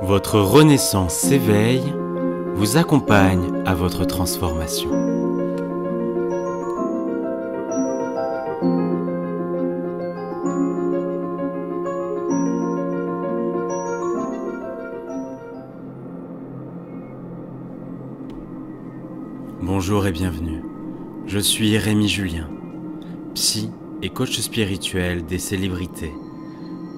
Votre renaissance s'éveille, vous accompagne à votre transformation. Bonjour et bienvenue. Je suis Rémi Julien, psy et coach spirituel des célébrités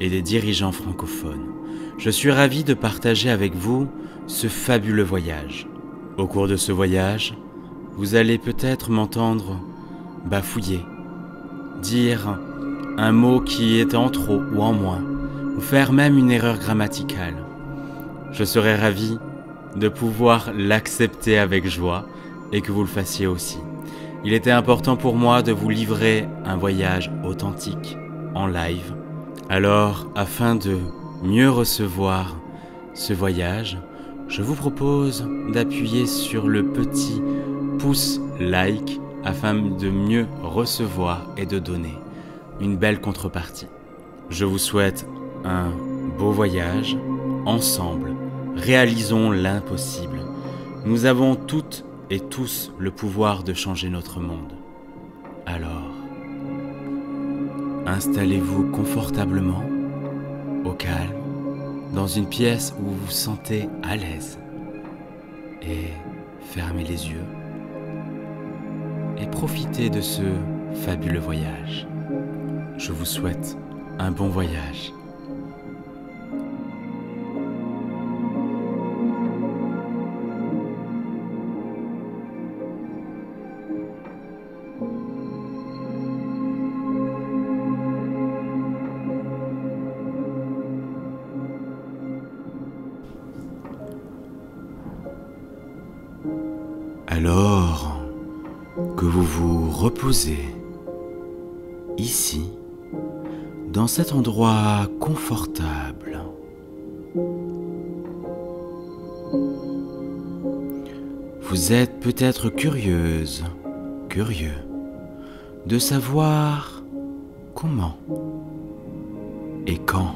et des dirigeants francophones. Je suis ravi de partager avec vous ce fabuleux voyage. Au cours de ce voyage, vous allez peut-être m'entendre bafouiller, dire un mot qui est en trop ou en moins, ou faire même une erreur grammaticale. Je serai ravi de pouvoir l'accepter avec joie et que vous le fassiez aussi. Il était important pour moi de vous livrer un voyage authentique, en live. Alors, afin de mieux recevoir ce voyage, je vous propose d'appuyer sur le petit pouce like afin de mieux recevoir et de donner une belle contrepartie. Je vous souhaite un beau voyage. Ensemble, réalisons l'impossible. Nous avons toutes et tous le pouvoir de changer notre monde. Alors, installez-vous confortablement, au calme, dans une pièce où vous vous sentez à l'aise et fermez les yeux et profitez de ce fabuleux voyage. Je vous souhaite un bon voyage. Alors que vous vous reposez ici, dans cet endroit confortable, vous êtes peut-être curieuse, curieux, de savoir comment et quand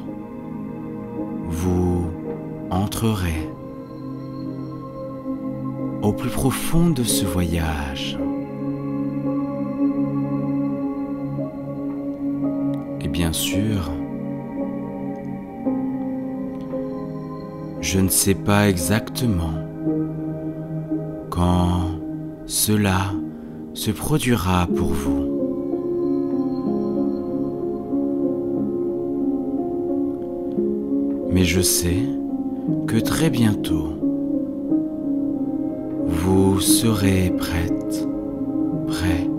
vous entrerez au plus profond de ce voyage. Et bien sûr, je ne sais pas exactement quand cela se produira pour vous. Mais je sais que très bientôt, vous serez prête, prêt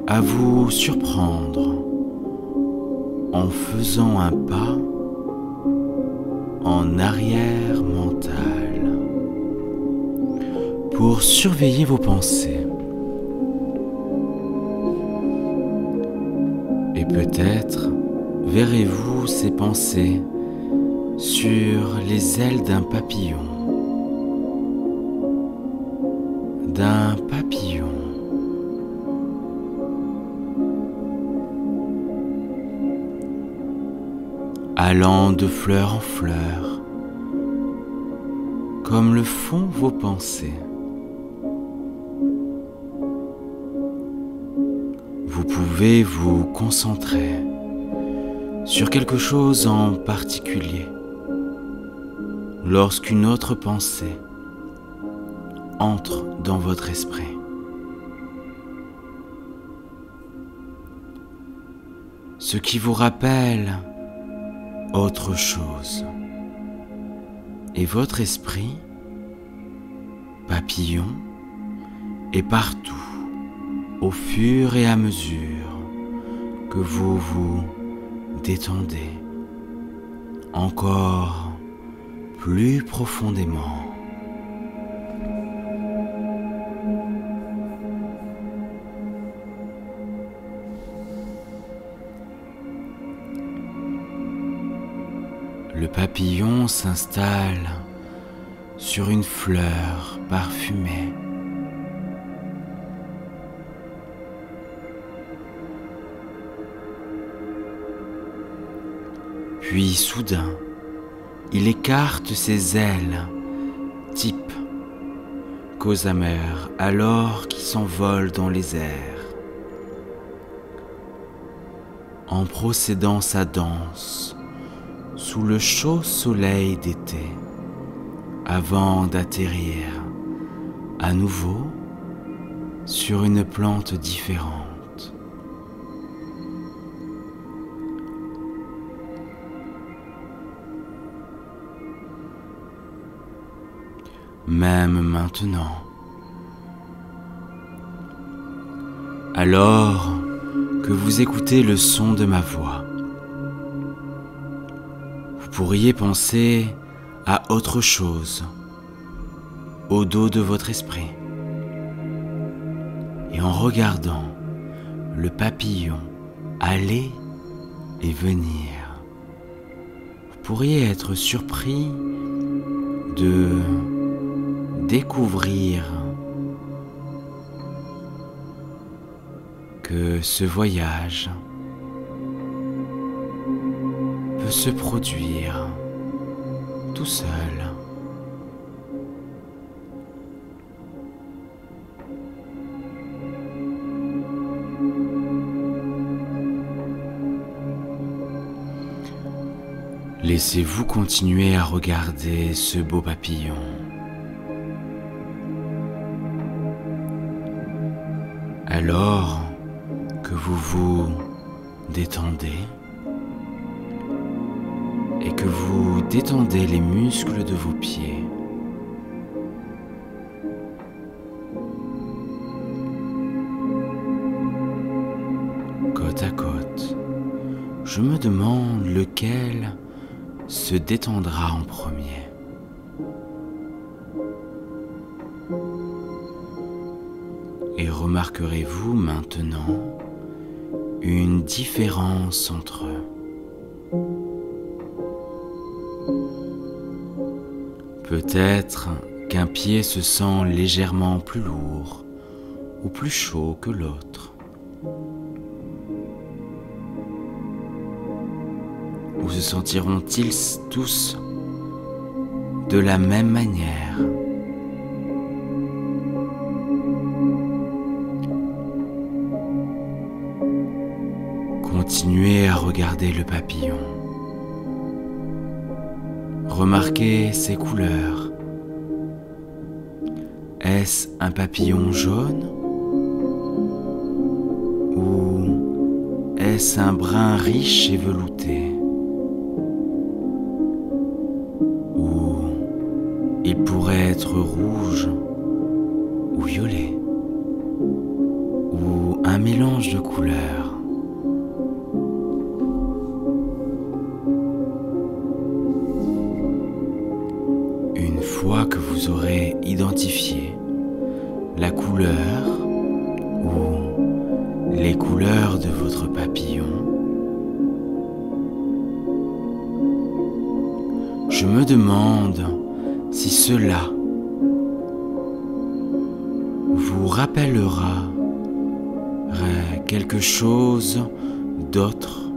à vous surprendre en faisant un pas en arrière mental pour surveiller vos pensées. Et peut-être verrez-vous ces pensées sur les ailes d'un papillon. Allant de fleur en fleur, comme le font vos pensées. Vous pouvez vous concentrer sur quelque chose en particulier lorsqu'une autre pensée entre dans votre esprit. Ce qui vous rappelle autre chose. Et votre esprit, papillon, est partout au fur et à mesure que vous vous détendez encore plus profondément. Le papillon s'installe sur une fleur parfumée. Puis soudain, Il écarte ses ailes, type Gossamer, alors qu'il s'envole dans les airs. En procédant sa danse sous le chaud soleil d'été, avant d'atterrir à nouveau sur une plante différente. Même maintenant, alors que vous écoutez le son de ma voix, vous pourriez penser à autre chose au dos de votre esprit. Et en regardant le papillon aller et venir, vous pourriez être surpris de découvrir que ce voyage peut se produire tout seul. Laissez-vous continuer à regarder ce beau papillon. Alors que vous vous détendez et que vous détendez les muscles de vos pieds, côte à côte, je me demande lequel se détendra en premier. Et remarquerez-vous maintenant une différence entre eux? Peut-être qu'un pied se sent légèrement plus lourd ou plus chaud que l'autre. Ou se sentiront-ils tous de la même manière? Continuez à regarder le papillon. Remarquez ses couleurs. Est-ce un papillon jaune? Ou est-ce un brun riche et velouté? Il pourrait être rouge ou violet, ou un mélange de couleurs. Une fois que vous aurez identifié la couleur ou les couleurs de votre papillon, je me demande si cela vous rappellera quelque chose d'autre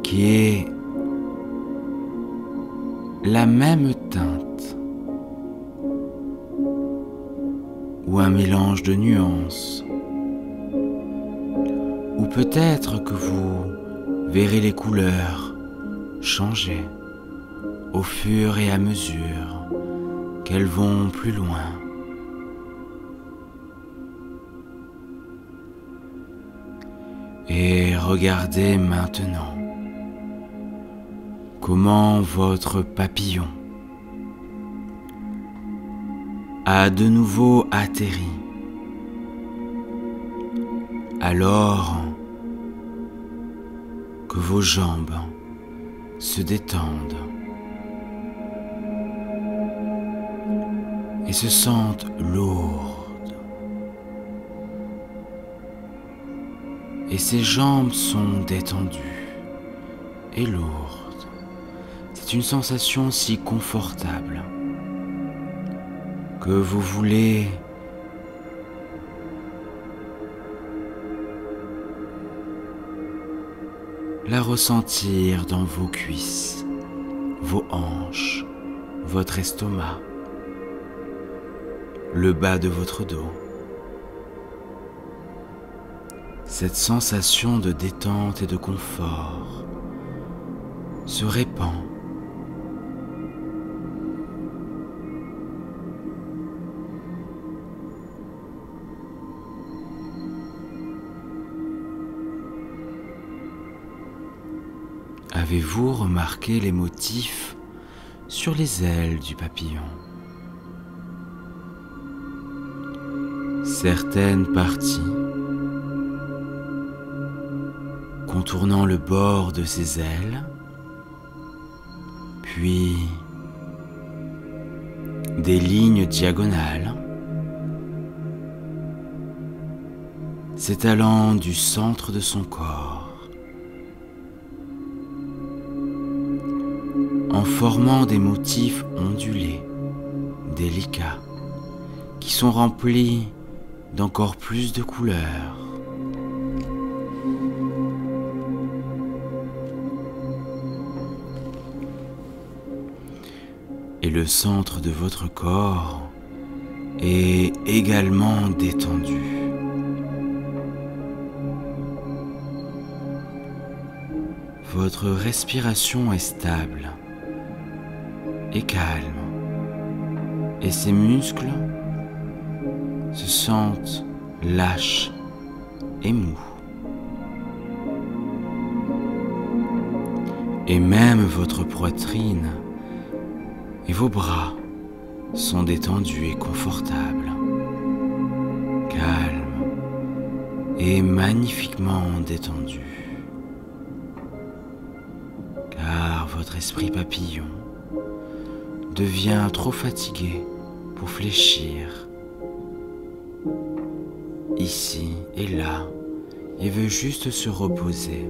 qui est la même teinte ou un mélange de nuances, ou peut-être que vous verrez les couleurs changer au fur et à mesure qu'elles vont plus loin. Et regardez maintenant comment votre papillon a de nouveau atterri, alors que vos jambes se détendent et se sentent lourdes. Et ses jambes sont détendues et lourdes. C'est une sensation si confortable que vous voulez la ressentir dans vos cuisses vos hanches, votre estomac, le bas de votre dos. Cette sensation de détente et de confort se répand. Avez-vous remarqué les motifs sur les ailes du papillon? Certaines parties contournant le bord de ses ailes, puis des lignes diagonales s'étalant du centre de son corps, en formant des motifs ondulés, délicats, qui sont remplis d'encore plus de couleurs. Et le centre de votre corps est également détendu. Votre respiration est stable et calme, et ses muscles se sentent lâches et mous. Et même votre poitrine et vos bras sont détendus et confortables, calmes et magnifiquement détendus. Car votre esprit papillon devient trop fatigué pour fléchir ici et là et veut juste se reposer.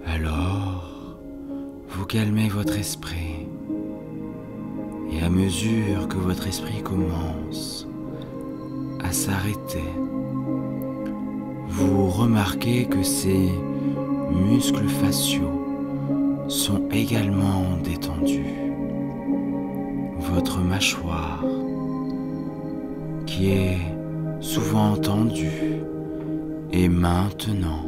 Alors, vous calmez votre esprit et à mesure que votre esprit commence à s'arrêter, vous remarquez que ces muscles faciaux sont également détendus. Votre mâchoire, qui est souvent tendue, est maintenant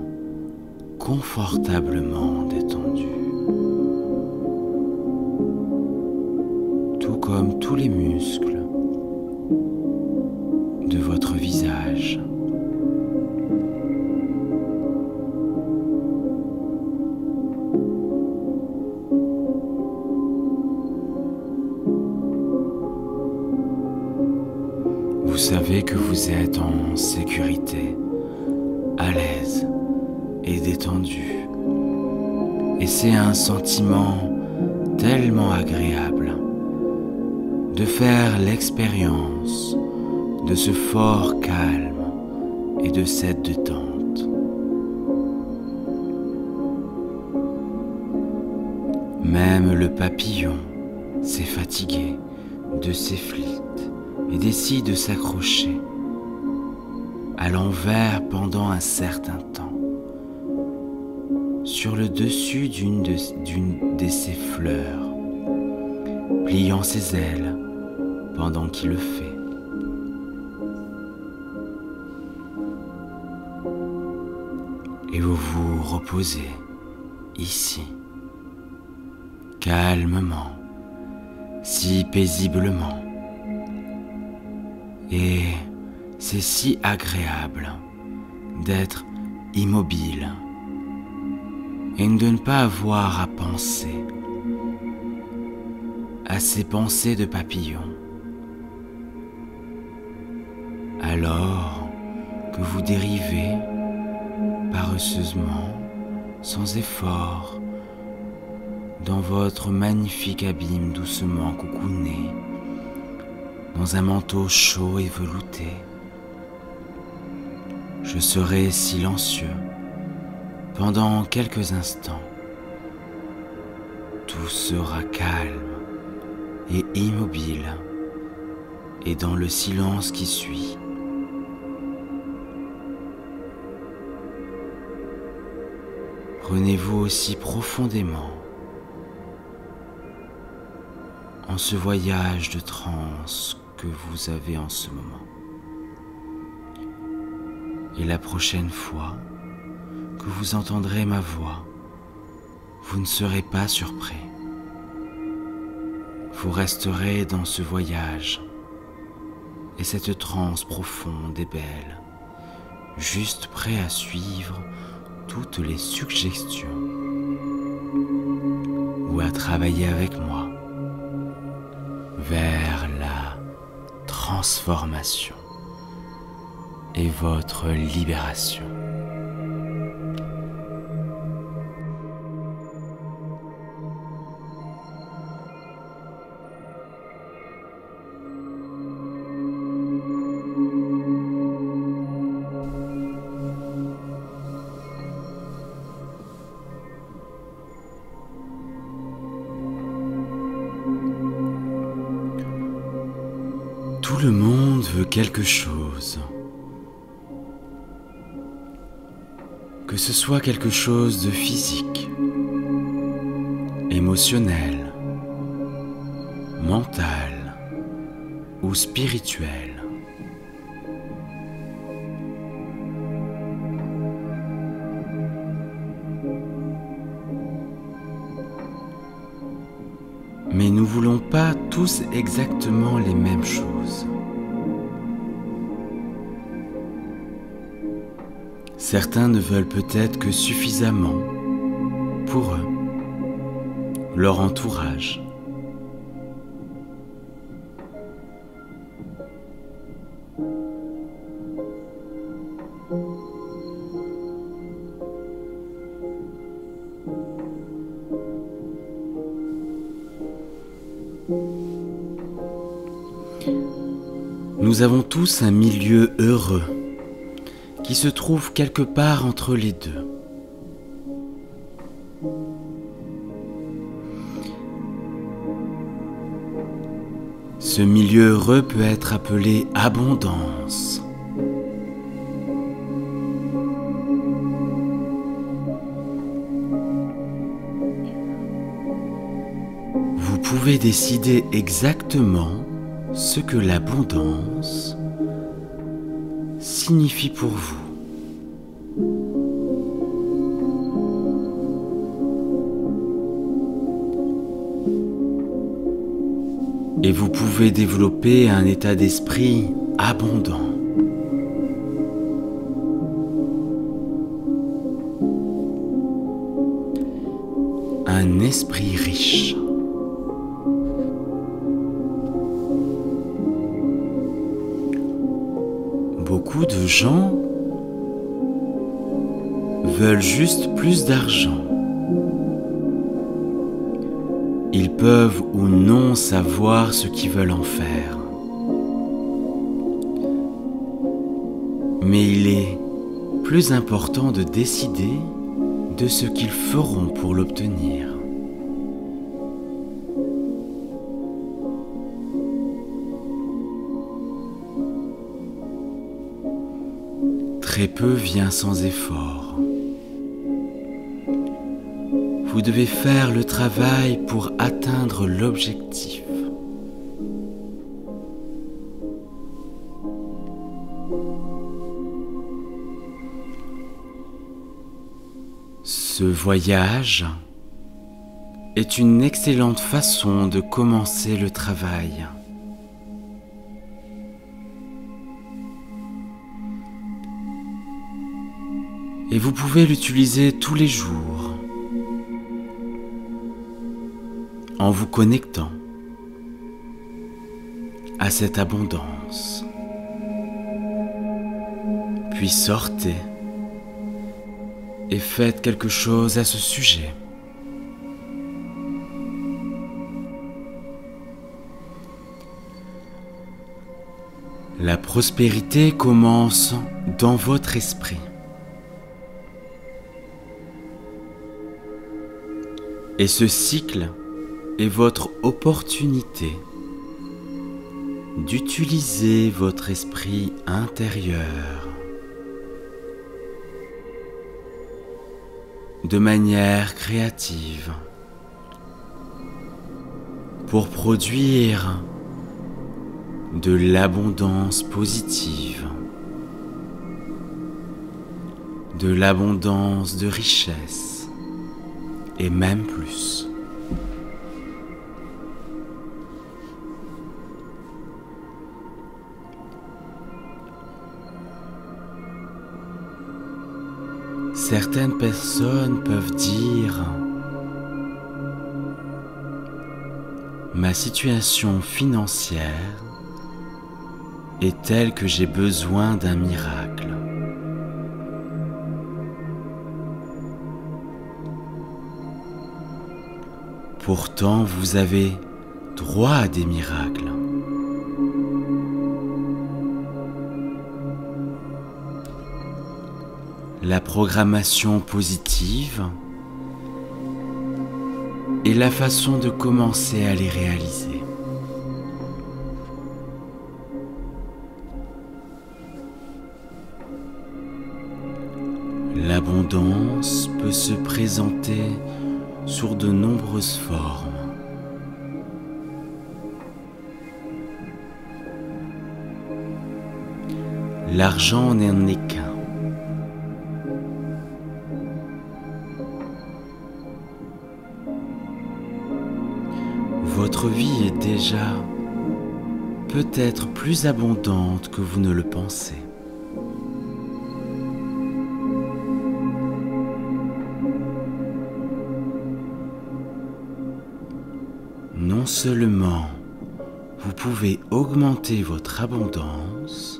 confortablement détendue. Tout comme tous les muscles de votre visage. Vous savez que vous êtes en sécurité, à l'aise et détendu. Et c'est un sentiment tellement agréable de faire l'expérience de ce fort calme et de cette détente. Même le papillon s'est fatigué de ses flics et décide de s'accrocher à l'envers pendant un certain temps sur le dessus d'une de ses fleurs, pliant ses ailes pendant qu'il le fait. Et vous vous reposez ici, calmement, si paisiblement. Et c'est si agréable d'être immobile et de ne pas avoir à penser à ces pensées de papillon. Alors que vous dérivez paresseusement, sans effort, dans votre magnifique abîme doucement coucouné, dans un manteau chaud et velouté. Je serai silencieux pendant quelques instants. Tout sera calme et immobile, et dans le silence qui suit, Prenez-vous aussi profondément en ce voyage de transe que vous avez en ce moment. Et la prochaine fois que vous entendrez ma voix, vous ne serez pas surpris. Vous resterez dans ce voyage et cette transe profonde et belle, juste prêt à suivre toutes les suggestions ou à travailler avec moi vers la transformation et votre libération. Tout le monde veut quelque chose. Que ce soit quelque chose de physique, émotionnel, mental ou spirituel. Mais nous ne voulons pas tous exactement les mêmes choses. Certains ne veulent peut-être que suffisamment pour eux, leur entourage. Nous avons tous un milieu heureux qui se trouve quelque part entre les deux. Ce milieu heureux peut être appelé abondance. Vous pouvez décider exactement ce que l'abondance signifie pour vous. Et vous pouvez développer un état d'esprit abondant. Un esprit riche. Beaucoup de gens veulent juste plus d'argent. Ils peuvent ou non savoir ce qu'ils veulent en faire. Mais il est plus important de décider de ce qu'ils feront pour l'obtenir. Très peu vient sans effort. Vous devez faire le travail pour atteindre l'objectif. Ce voyage est une excellente façon de commencer le travail. Et vous pouvez l'utiliser tous les jours en vous connectant à cette abondance. Puis sortez et faites quelque chose à ce sujet. La prospérité commence dans votre esprit. Et ce cycle est votre opportunité d'utiliser votre esprit intérieur de manière créative pour produire de l'abondance positive, de l'abondance de richesse et même plus. Certaines personnes peuvent dire: ma situation financière est telle que j'ai besoin d'un miracle. Pourtant, vous avez droit à des miracles. La programmation positive est la façon de commencer à les réaliser. L'abondance peut se présenter sous de nombreuses formes. L'argent n'en est qu'un. Votre vie est déjà peut-être plus abondante que vous ne le pensez. Non seulement vous pouvez augmenter votre abondance,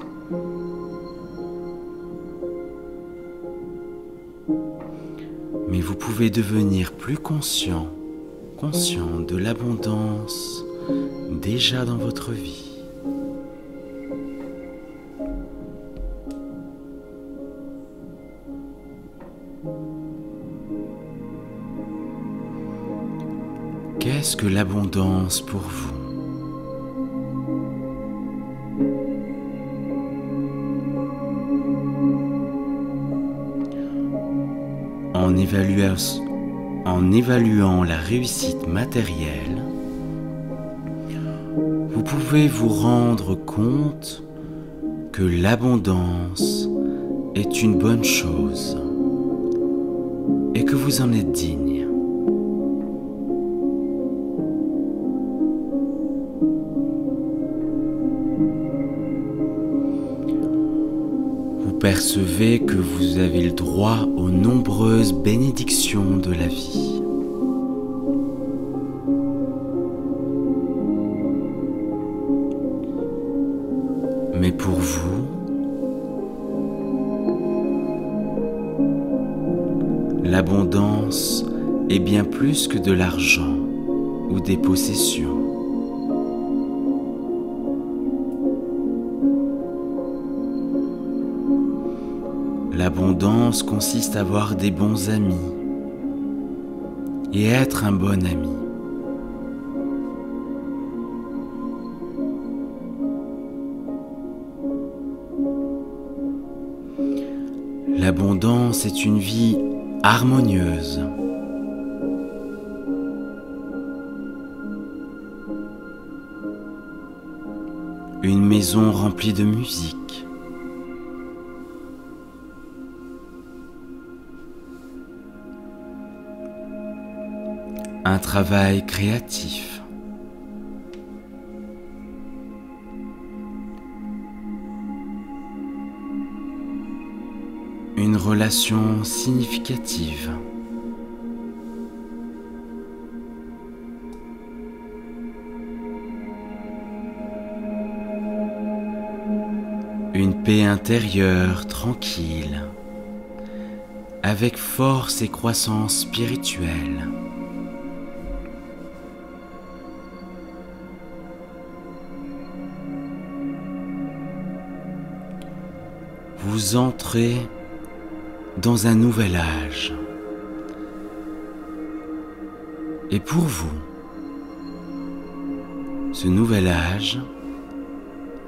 mais vous pouvez devenir plus conscient de l'abondance déjà dans votre vie. Qu'est-ce que l'abondance pour vous? En évaluant la réussite matérielle, vous pouvez vous rendre compte que l'abondance est une bonne chose et que vous en êtes digne. Vous percevez que vous avez le droit aux nombreuses bénédictions de la vie. Mais pour vous, l'abondance est bien plus que de l'argent ou des possessions. L'abondance consiste à avoir des bons amis et être un bon ami. L'abondance est une vie harmonieuse. Une maison remplie de musique. Un travail créatif. Une relation significative. Une paix intérieure tranquille, avec force et croissance spirituelle. Vous entrez dans un nouvel âge. Et pour vous, ce nouvel âge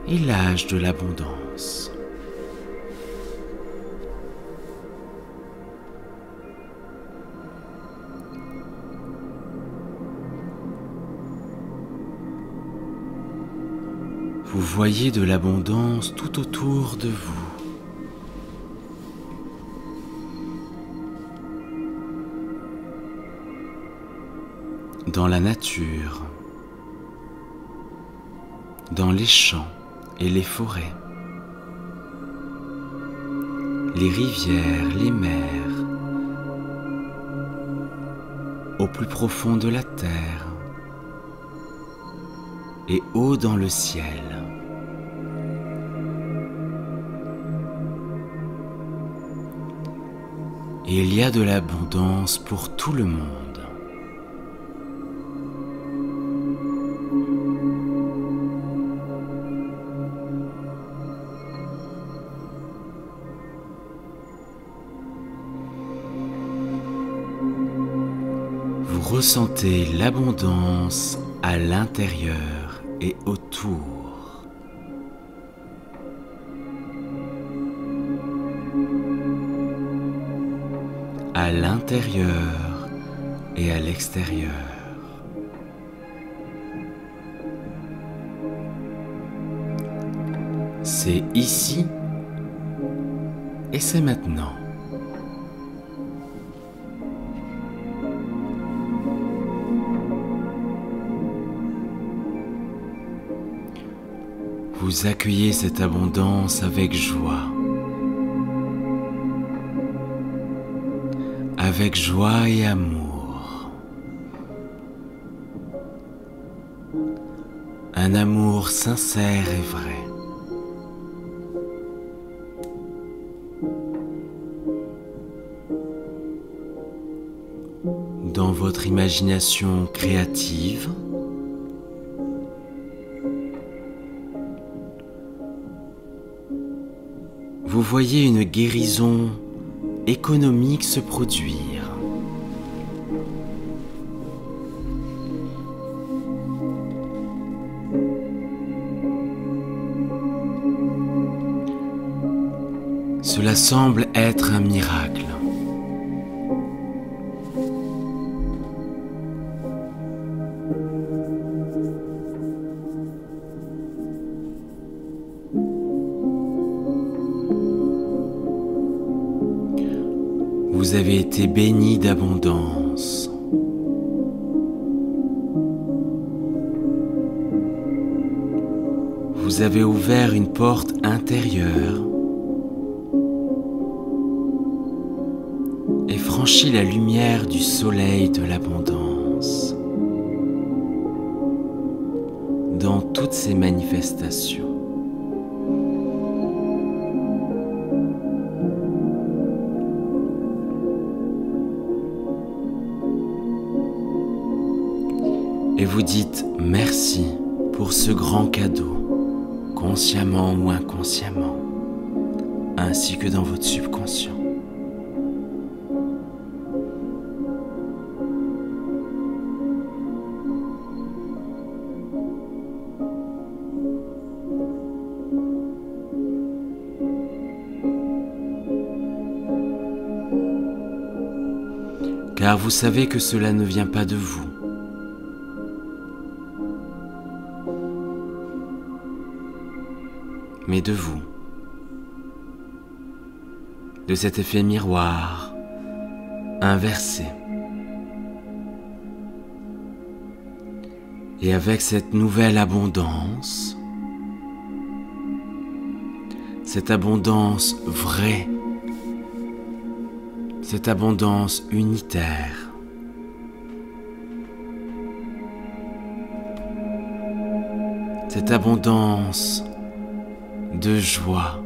est l'âge de l'abondance. Vous voyez de l'abondance tout autour de vous. Dans la nature, dans les champs et les forêts, les rivières, les mers, au plus profond de la terre et haut dans le ciel. Et il y a de l'abondance pour tout le monde. Vous ressentez l'abondance à l'intérieur et autour. À l'intérieur et à l'extérieur. C'est ici et c'est maintenant. Vous accueillez cette abondance avec joie. Avec joie et amour. Un amour sincère et vrai. Dans votre imagination créative, vous voyez une guérison économique se produire. Cela semble être un miracle. Vous avez été béni d'abondance. Vous avez ouvert une porte intérieure et franchi la lumière du soleil de l'abondance dans toutes ses manifestations. Et vous dites merci pour ce grand cadeau, consciemment ou inconsciemment, ainsi que dans votre subconscient. Car vous savez que cela ne vient pas de vous. Mais de vous, de cet effet miroir inversé. Et avec cette nouvelle abondance, cette abondance vraie, cette abondance unitaire, cette abondance de joie,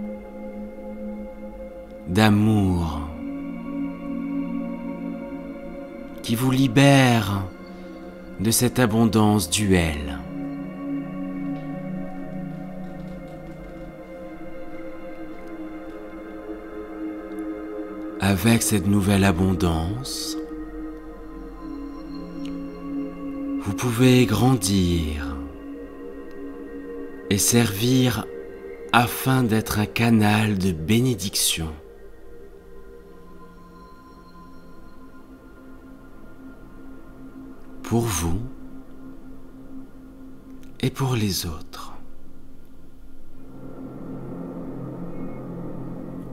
d'amour, qui vous libère de cette abondance duelle. Avec cette nouvelle abondance, vous pouvez grandir et servir afin d'être un canal de bénédiction. Pour vous et pour les autres.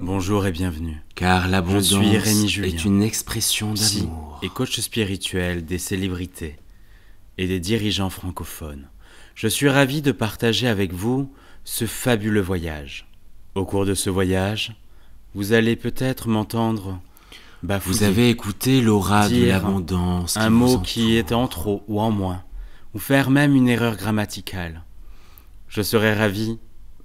Bonjour et bienvenue. Car Je l'abondance suis Rémi Julien, est une expression psy d'amour. et coach spirituel des célébrités et des dirigeants francophones. Je suis ravi de partager avec vous ce fabuleux voyage. Au cours de ce voyage, vous allez peut-être m'entendre bafouiller, Vous avez écouté l'aura de dire l'abondance qui un vous mot entoure. qui est en trop ou en moins, ou faire même une erreur grammaticale. Je serais ravi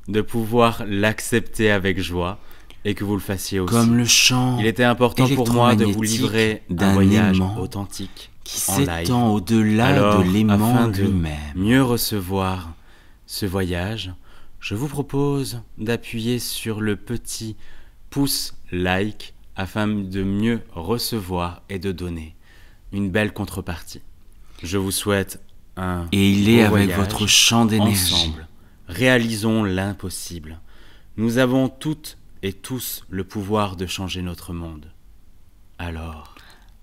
de pouvoir l'accepter avec joie et que vous le fassiez aussi. Comme le champ Il était important pour moi de vous livrer un d'un voyage aimant authentique qui en live. s'étend au-delà Alors, de l'aimant afin de lui-même. mieux recevoir ce voyage, je vous propose d'appuyer sur le petit pouce like afin de mieux recevoir et de donner une belle contrepartie. Je vous souhaite un Et il est beau avec voyage. votre champ d'énergie. Ensemble, réalisons l'impossible. Nous avons toutes et tous le pouvoir de changer notre monde. Alors,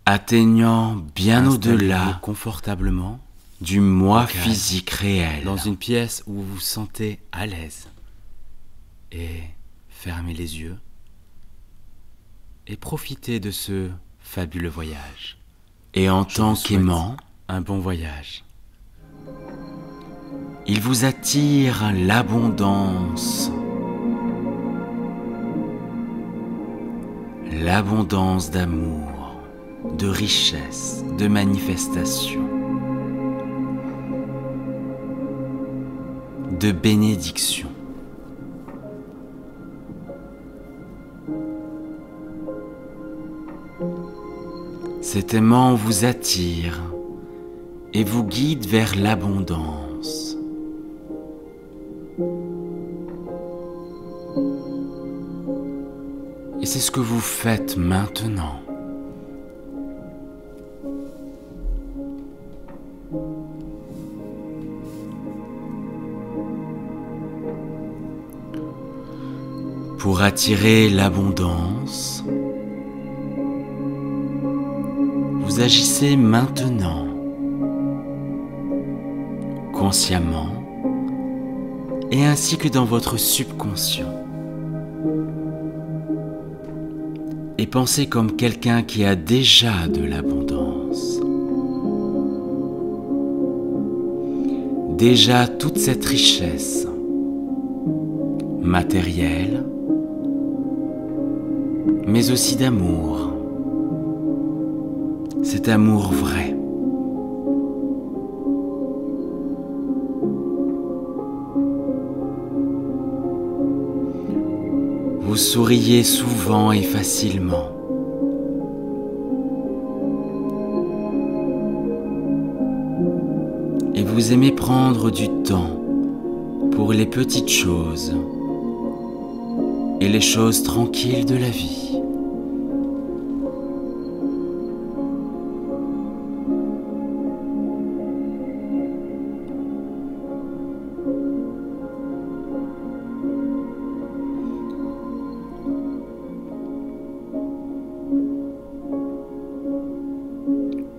Atteignant bien installez-vous au-delà confortablement du moi au calme, physique réel. dans une pièce où vous vous sentez à l'aise. Et fermez les yeux et profitez de ce fabuleux voyage. Et en Je tant vous souhaite qu'aimant, un bon voyage. il vous attire l'abondance. L'abondance d'amour, de richesse, de manifestation, de bénédiction. Cet aimant vous attire et vous guide vers l'abondance. Et c'est ce que vous faites maintenant. Pour attirer l'abondance, vous agissez maintenant, consciemment, et ainsi que dans votre subconscient. Et pensez comme quelqu'un qui a déjà de l'abondance. Déjà toute cette richesse matérielle, mais aussi d'amour. Cet amour vrai. Vous souriez souvent et facilement. Et vous aimez prendre du temps pour les petites choses et les choses tranquilles de la vie.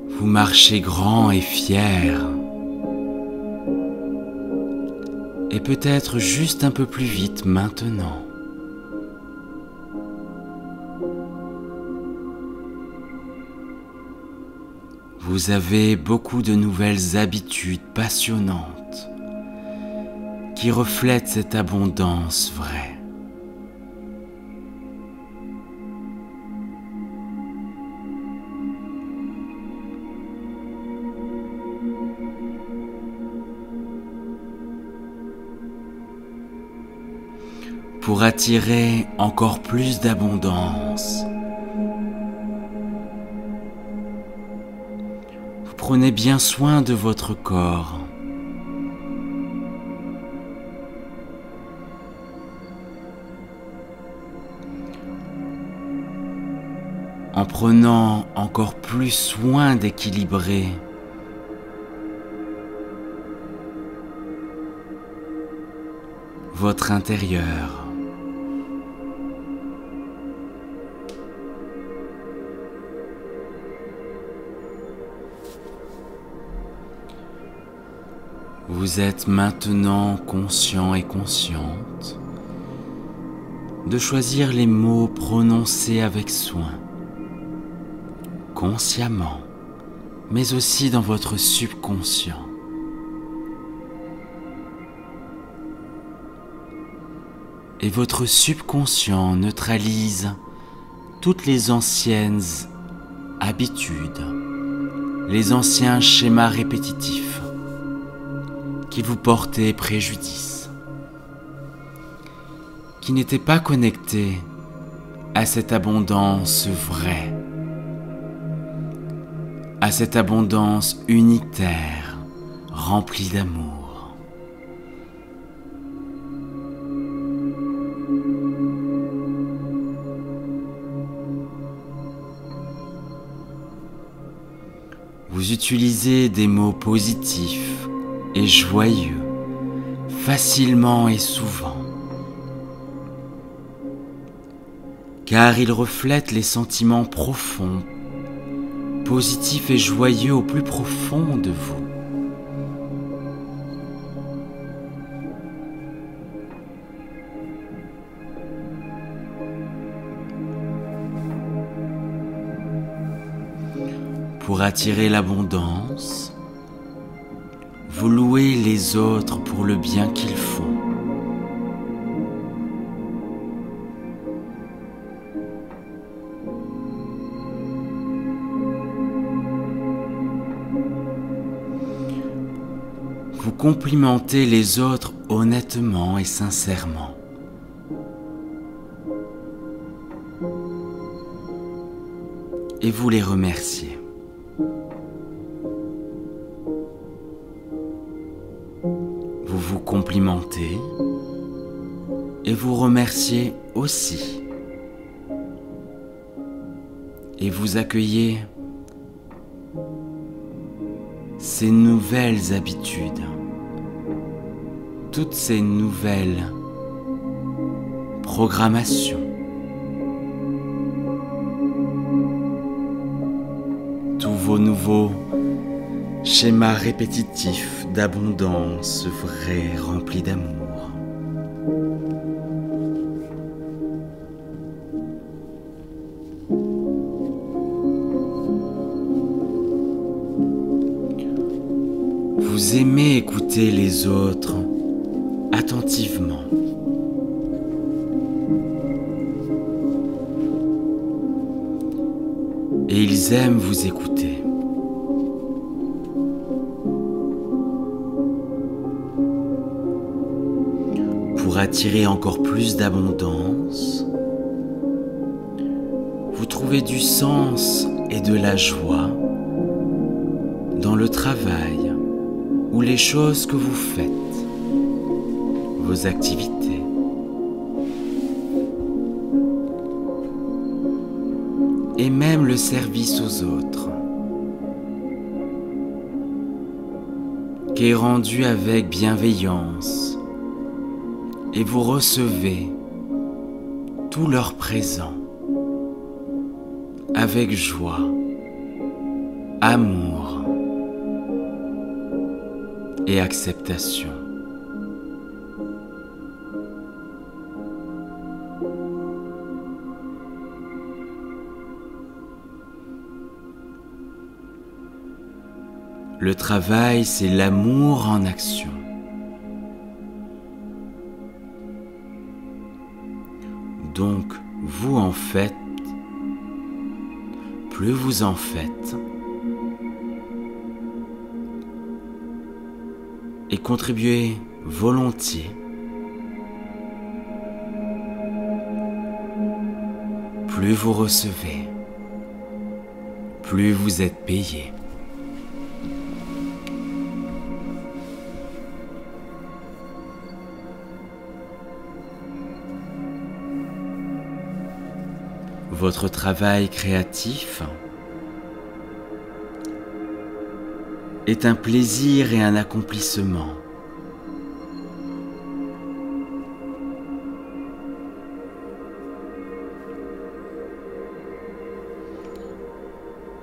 Vous marchez grand et fier. Et peut-être juste un peu plus vite maintenant. Vous avez beaucoup de nouvelles habitudes passionnantes qui reflètent cette abondance vraie. Pour attirer encore plus d'abondance, vous prenez bien soin de votre corps. En prenant encore plus soin d'équilibrer votre intérieur. Vous êtes maintenant conscient et consciente de choisir les mots prononcés avec soin, consciemment, mais aussi dans votre subconscient. Et votre subconscient neutralise toutes les anciennes habitudes, les anciens schémas répétitifs qui vous portaient préjudice, qui n'étaient pas connectés à cette abondance vraie, à cette abondance unitaire, remplie d'amour. Vous utilisez des mots positifs et joyeux, facilement et souvent, car ils reflètent les sentiments profonds, positifs et joyeux au plus profond de vous. Pour attirer l'abondance, vous louez les autres pour le bien qu'ils font. Vous complimentez les autres honnêtement et sincèrement. Et vous les remerciez. Vous vous complimentez et vous remerciez aussi. Et vous accueillez ces nouvelles habitudes, toutes ces nouvelles programmations, tous vos nouveaux schémas répétitifs d'abondance vraie, remplis d'amour. Vous aimez écouter les autres attentivement. Et ils aiment vous écouter. Pour attirer encore plus d'abondance, vous trouvez du sens et de la joie dans le travail ou les choses que vous faites, vos activités. Et même le service aux autres, qui est rendu avec bienveillance, et vous recevez tout leur présent avec joie, amour et acceptation. Le travail, c'est l'amour en action. Donc, vous en faites, plus vous en faites, et contribuez volontiers, plus vous recevez, plus vous êtes payé. Votre travail créatif est un plaisir et un accomplissement.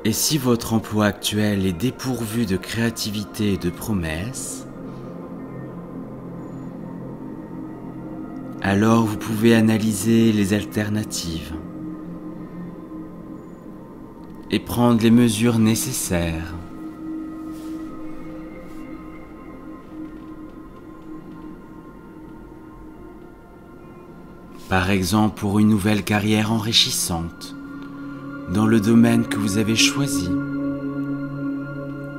Et si votre emploi actuel est dépourvu de créativité et de promesses, Alors vous pouvez analyser les alternatives et prendre les mesures nécessaires. Par exemple, pour une nouvelle carrière enrichissante dans le domaine que vous avez choisi,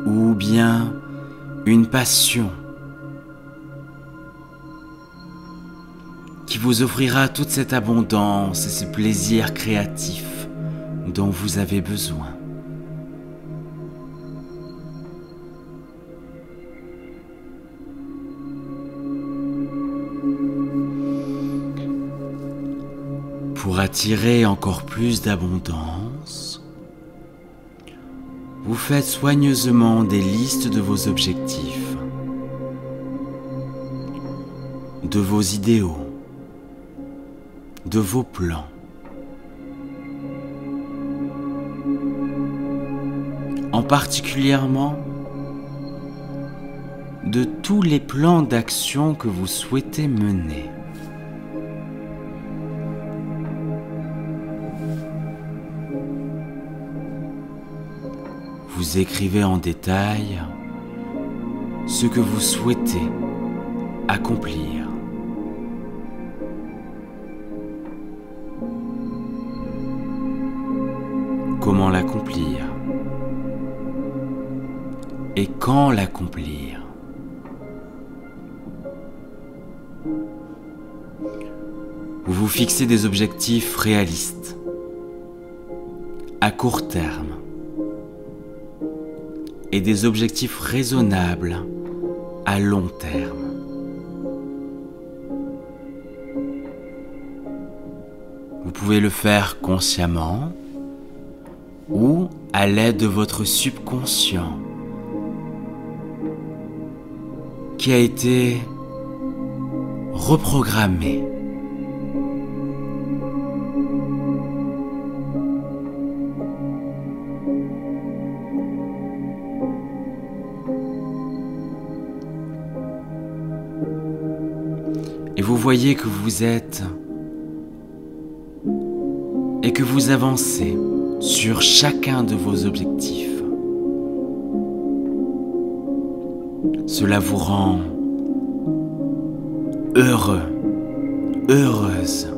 ou bien une passion qui vous offrira toute cette abondance et ce plaisir créatif dont vous avez besoin. Pour attirer encore plus d'abondance, vous faites soigneusement des listes de vos objectifs, de vos idéaux, de vos plans. En particulièrement de tous les plans d'action que vous souhaitez mener. Vous écrivez en détail ce que vous souhaitez accomplir. Comment l'accomplir? Et quand l'accomplir? Vous vous fixez des objectifs réalistes, à court terme, et des objectifs raisonnables à long terme. Vous pouvez le faire consciemment ou à l'aide de votre subconscient qui a été reprogrammé. Et vous voyez que vous êtes et que vous avancez sur chacun de vos objectifs. Cela vous rend heureux, heureuse.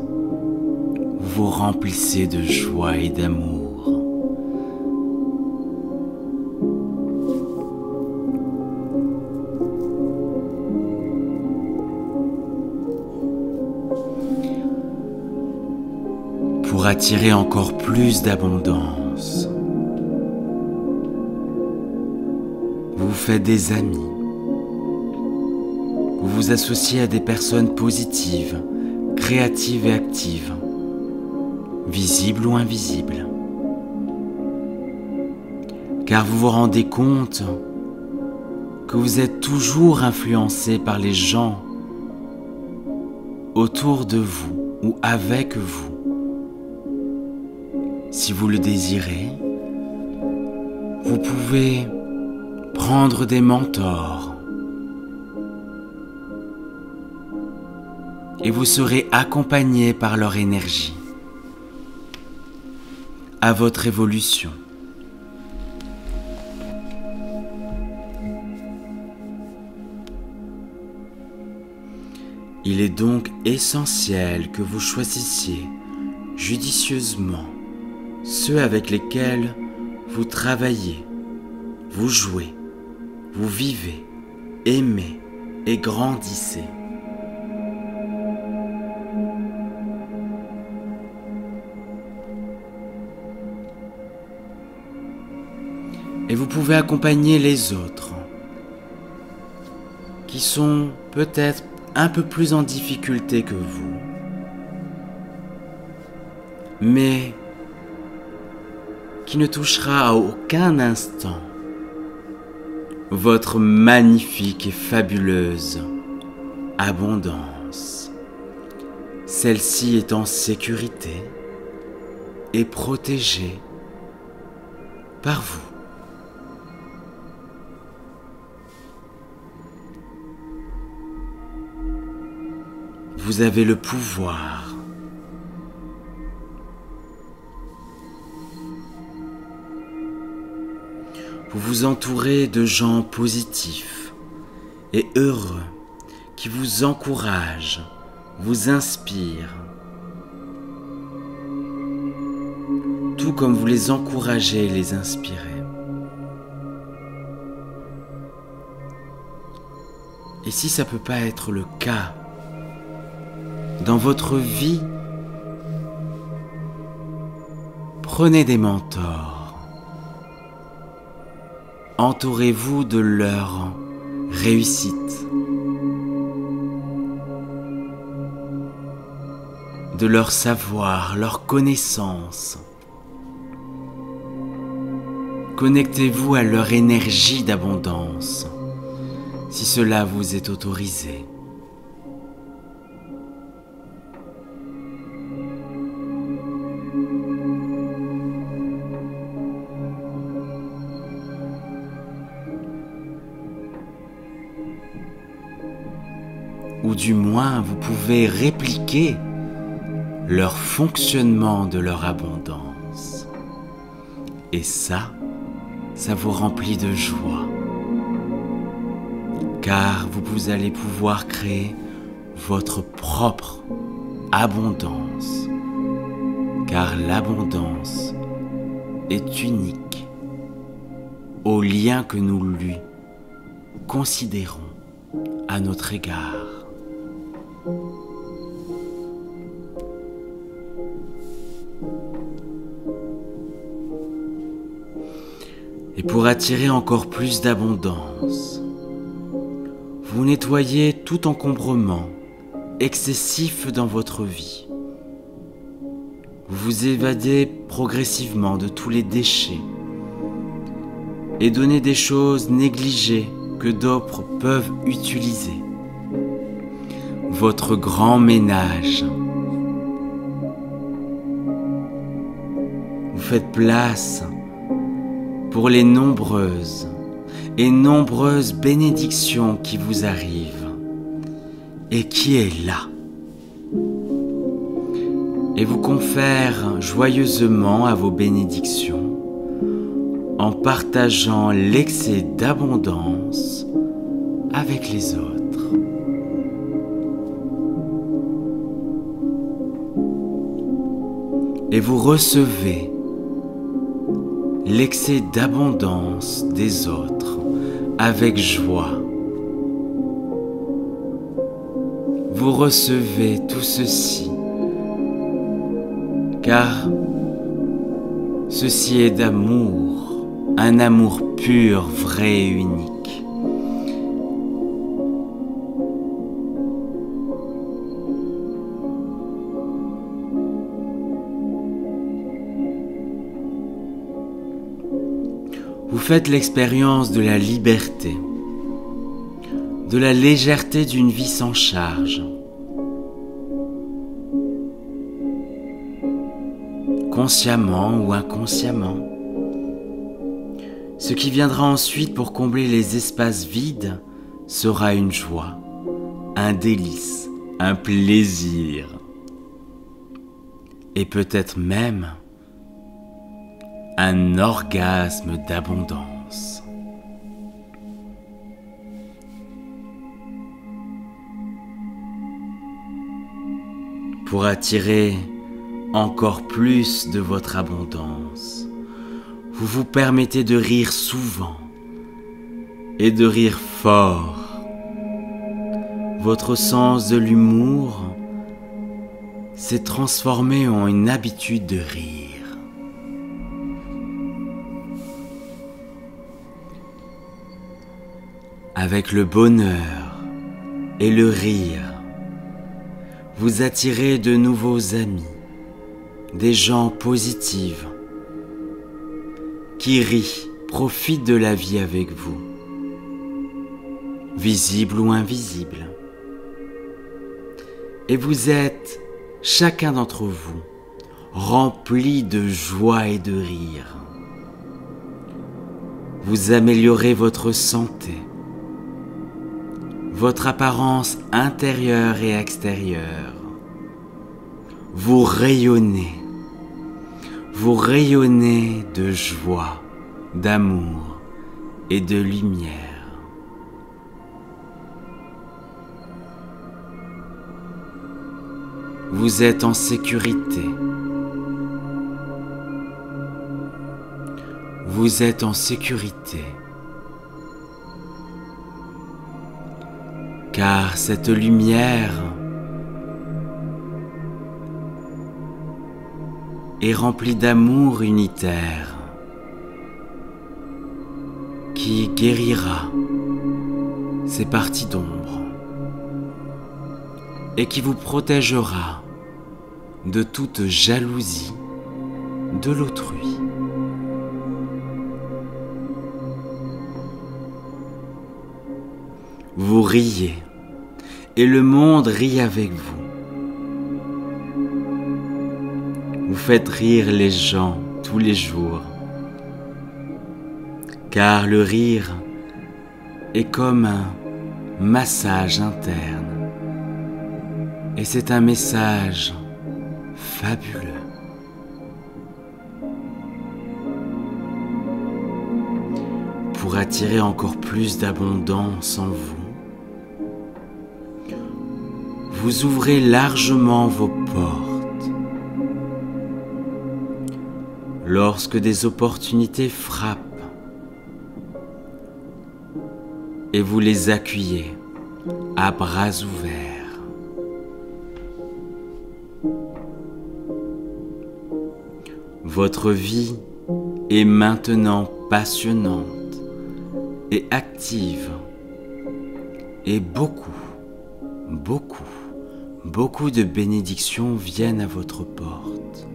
Vous vous remplissez de joie et d'amour. Pour attirer encore plus d'abondance, vous vous faites des amis. Vous vous associez à des personnes positives, créatives et actives, visibles ou invisibles. Car vous vous rendez compte que vous êtes toujours influencé par les gens autour de vous ou avec vous. Si vous le désirez, vous pouvez prendre des mentors et vous serez accompagné par leur énergie à votre évolution. Il est donc essentiel que vous choisissiez judicieusement ceux avec lesquels vous travaillez, vous jouez, vous vivez, aimez et grandissez. Et vous pouvez accompagner les autres qui sont peut-être un peu plus en difficulté que vous, mais qui ne touchera à aucun instant votre magnifique et fabuleuse abondance. Celle-ci est en sécurité et protégée par vous. Vous avez le pouvoir. Vous vous entourez de gens positifs et heureux qui vous encouragent, vous inspirent, tout comme vous les encouragez et les inspirez. Et si ça ne peut pas être le cas dans votre vie, prenez des mentors. Entourez-vous de leur réussite, de leur savoir, leur connaissance. Connectez-vous à leur énergie d'abondance, si cela vous est autorisé. Ou du moins, vous pouvez répliquer leur fonctionnement de leur abondance. Et ça vous remplit de joie. Car vous allez pouvoir créer votre propre abondance. Car l'abondance est unique au lien que nous lui considérons à notre égard. Et pour attirer encore plus d'abondance, vous nettoyez tout encombrement excessif dans votre vie. Vous vous évadez progressivement de tous les déchets et donnez des choses négligées que d'autres peuvent utiliser. Votre grand ménage. Vous faites place pour les nombreuses et nombreuses bénédictions qui vous arrivent et qui est là. Et vous confère joyeusement à vos bénédictions en partageant l'excès d'abondance avec les autres. Et vous recevez l'excès d'abondance des autres avec joie. Vous recevez tout ceci, car ceci est d'amour, un amour pur, vrai et unique. Vous faites l'expérience de la liberté, de la légèreté d'une vie sans charge. Consciemment ou inconsciemment. Ce qui viendra ensuite pour combler les espaces vides sera une joie, un délice, un plaisir. Et peut-être même un orgasme d'abondance. Pour attirer encore plus de votre abondance, vous vous permettez de rire souvent et de rire fort. Votre sens de l'humour s'est transformé en une habitude de rire. Avec le bonheur et le rire, vous attirez de nouveaux amis, des gens positifs, qui rient, profitent de la vie avec vous, visibles ou invisibles. Et vous êtes, chacun d'entre vous, rempli de joie et de rire. Vous améliorez votre santé, votre apparence intérieure et extérieure. Vous rayonnez de joie, d'amour et de lumière. Vous êtes en sécurité. Vous êtes en sécurité. Car cette lumière est remplie d'amour unitaire qui guérira ces parties d'ombre et qui vous protégera de toute jalousie de l'autrui. Vous riez et le monde rit avec vous. Vous faites rire les gens tous les jours, car le rire est comme un massage interne et c'est un message fabuleux. Pour attirer encore plus d'abondance en vous, vous ouvrez largement vos portes. Lorsque des opportunités frappent et vous les accueillez à bras ouverts. Votre vie est maintenant passionnante et active et beaucoup de bénédictions viennent à votre porte.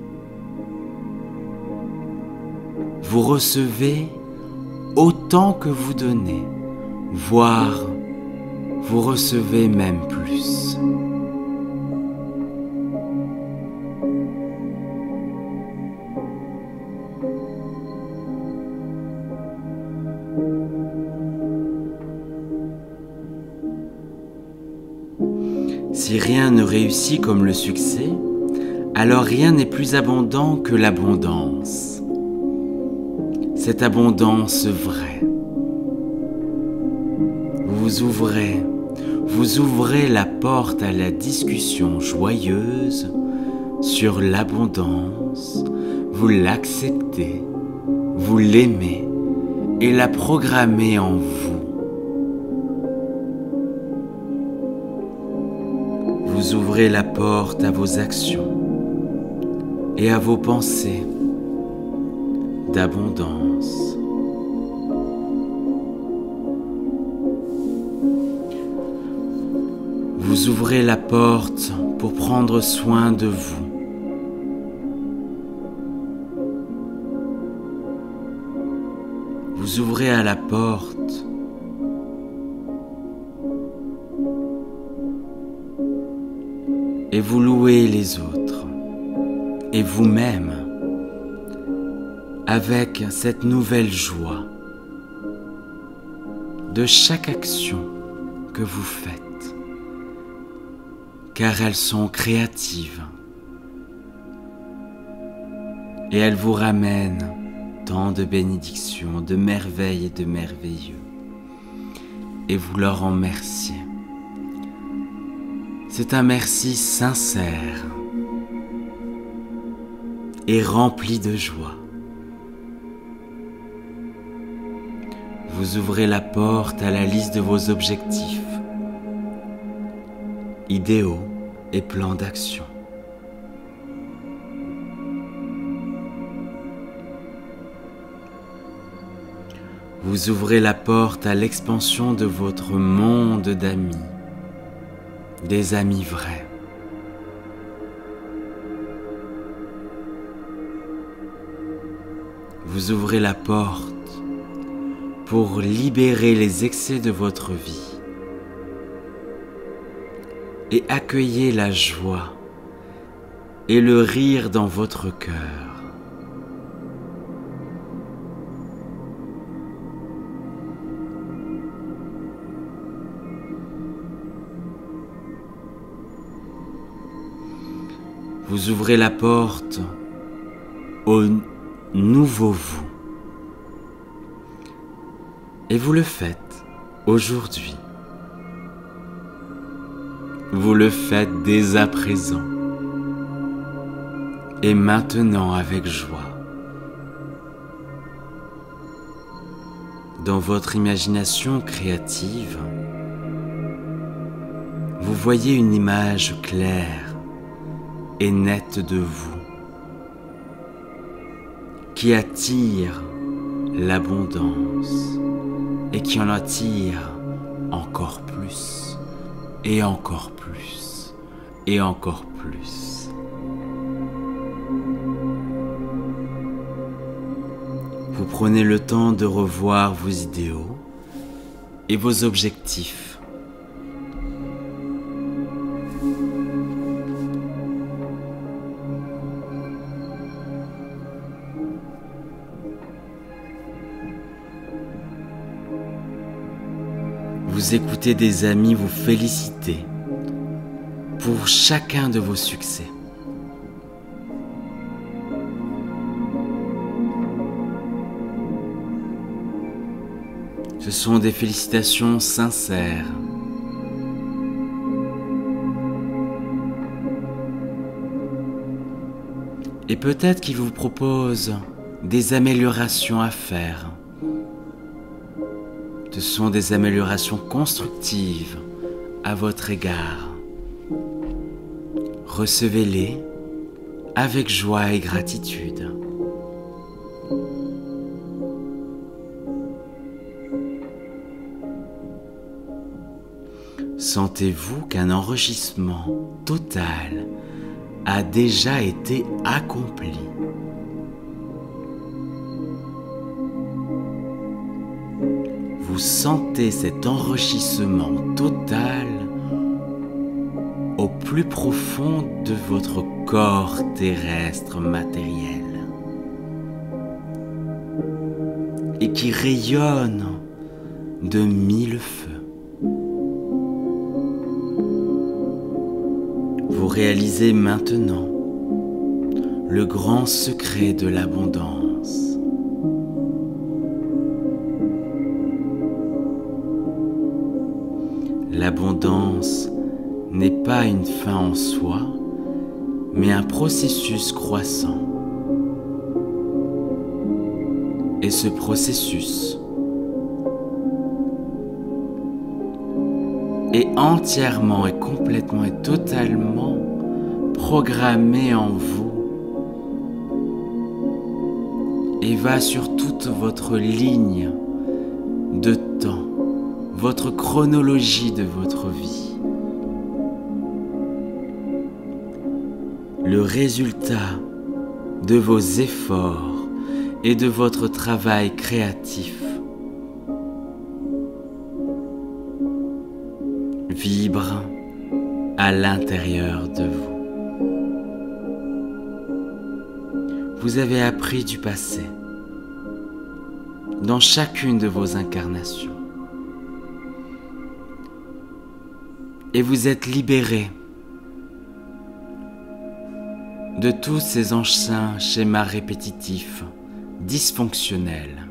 Vous recevez autant que vous donnez, voire vous recevez même plus. Si rien ne réussit comme le succès, alors rien n'est plus abondant que l'abondance. Cette abondance vraie. Vous ouvrez la porte à la discussion joyeuse sur l'abondance, vous l'acceptez, vous l'aimez et la programmez en vous. Vous ouvrez la porte à vos actions et à vos pensées d'abondance. Vous ouvrez la porte pour prendre soin de vous. Vous ouvrez à la porte et vous louez les autres et vous-même avec cette nouvelle joie de chaque action que vous faites, car elles sont créatives et elles vous ramènent tant de bénédictions, de merveilles et de merveilleux, et vous leur en remerciez. C'est un merci sincère et rempli de joie. Vous ouvrez la porte à la liste de vos objectifs, idéaux et plans d'action. Vous ouvrez la porte à l'expansion de votre monde d'amis, des amis vrais. Vous ouvrez la porte pour libérer les excès de votre vie et accueillez la joie et le rire dans votre cœur. vous ouvrez la porte au nouveau vous. Et vous le faites aujourd'hui. Vous le faites dès à présent. Et maintenant avec joie. Dans votre imagination créative, vous voyez une image claire et nette de vous qui attire l'abondance et qui en attire encore plus et encore plus et encore plus. Vous prenez le temps de revoir vos idéaux et vos objectifs. Vous écoutez des amis vous féliciter pour chacun de vos succès. Ce sont des félicitations sincères. Et peut-être qu'ils vous proposent des améliorations à faire. Ce sont des améliorations constructives à votre égard. Recevez-les avec joie et gratitude. Sentez-vous qu'un enrichissement total a déjà été accompli. Vous sentez cet enrichissement total au plus profond de votre corps terrestre matériel et qui rayonne de 1000 feux. Vous réalisez maintenant le grand secret de l'abondance. L'abondance n'est pas une fin en soi, mais un processus croissant. Et ce processus est entièrement et complètement et totalement programmé en vous et va sur toute votre ligne de temps, votre chronologie de votre vie. Le résultat de vos efforts et de votre travail créatif vibre à l'intérieur de vous. Vous avez appris du passé dans chacune de vos incarnations et vous êtes libéré de tous ces anciens schémas répétitifs, dysfonctionnels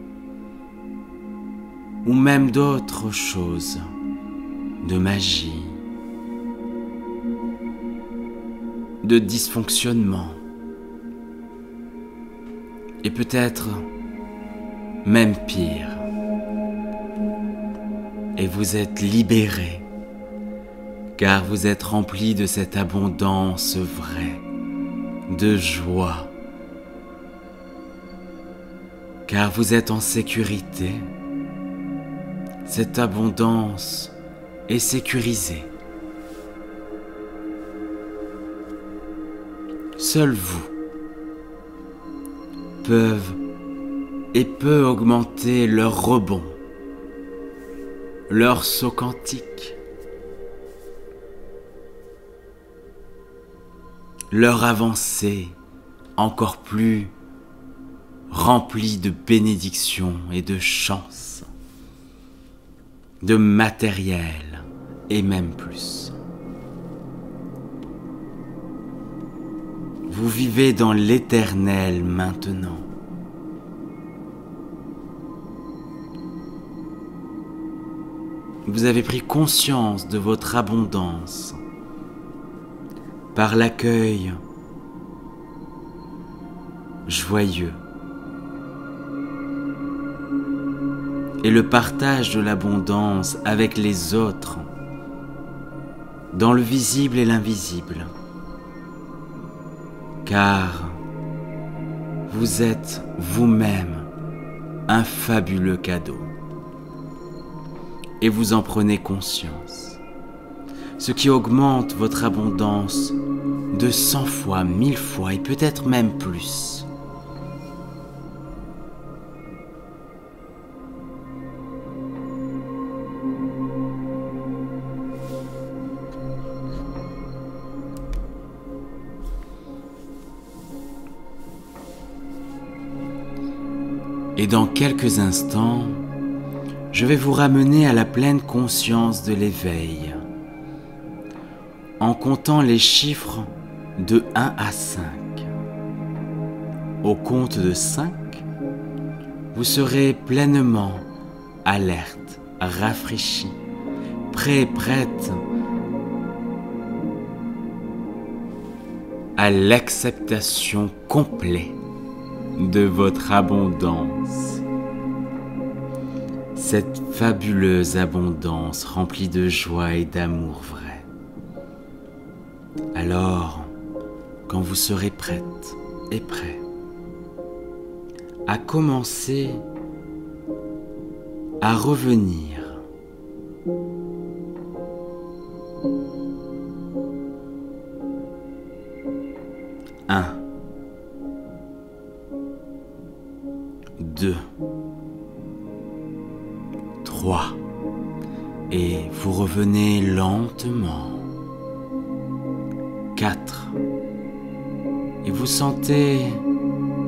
ou même d'autres choses, de magie, de dysfonctionnement et peut-être même pire. Et vous êtes libéré car vous êtes rempli de cette abondance vraie, de joie, car vous êtes en sécurité. Cette abondance est sécurisée. Seuls vous peuvent et peut augmenter leur rebond, leur saut quantique, leur avancée encore plus remplie de bénédictions et de chances, de matériel et même plus. Vous vivez dans l'éternel maintenant. Vous avez pris conscience de votre abondance par l'accueil joyeux et le partage de l'abondance avec les autres, dans le visible et l'invisible, car vous êtes vous-même un fabuleux cadeau et vous en prenez conscience, ce qui augmente votre abondance de 100 fois, 1000 fois et peut-être même plus. Et dans quelques instants, je vais vous ramener à la pleine conscience de l'éveil, en comptant les chiffres de 1 à 5. Au compte de 5, vous serez pleinement alerte, rafraîchi, prêt et prête à l'acceptation complète de votre abondance. Cette fabuleuse abondance remplie de joie et d'amour vrai. Alors, quand vous serez prête et prêt à commencer à revenir un, 2, 3 et vous revenez lentement. 4 et vous sentez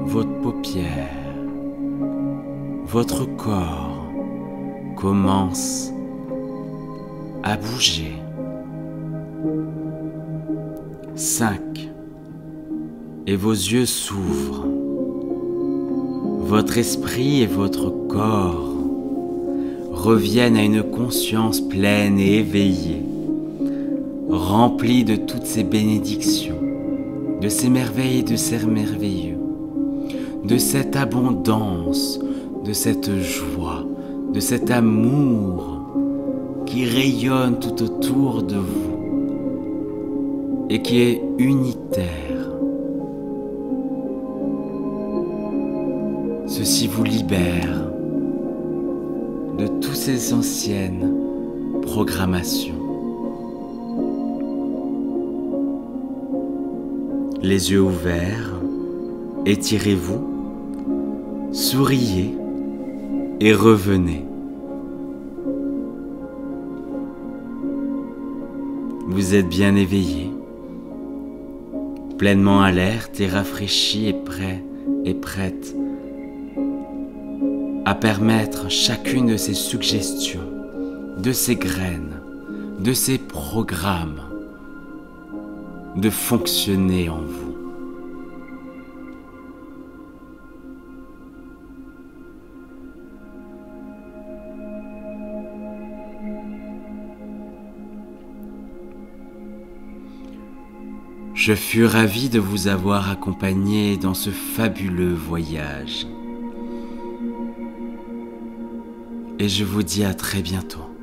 votre paupière, votre corps commence à bouger. 5 et vos yeux s'ouvrent. Votre esprit et votre corps reviennent à une conscience pleine et éveillée, remplie de toutes ces bénédictions, de ces merveilles et de ces merveilleux, de cette abondance, de cette joie, de cet amour qui rayonne tout autour de vous et qui est unitaire. Ceci vous libère de toutes ces anciennes programmations. Les yeux ouverts, étirez-vous, souriez et revenez. Vous êtes bien éveillé, pleinement alerte et rafraîchi et prêt et prête à permettre chacune de ces suggestions, de ces graines, de ces programmes de fonctionner en vous. Je fus ravi de vous avoir accompagné dans ce fabuleux voyage. Et je vous dis à très bientôt.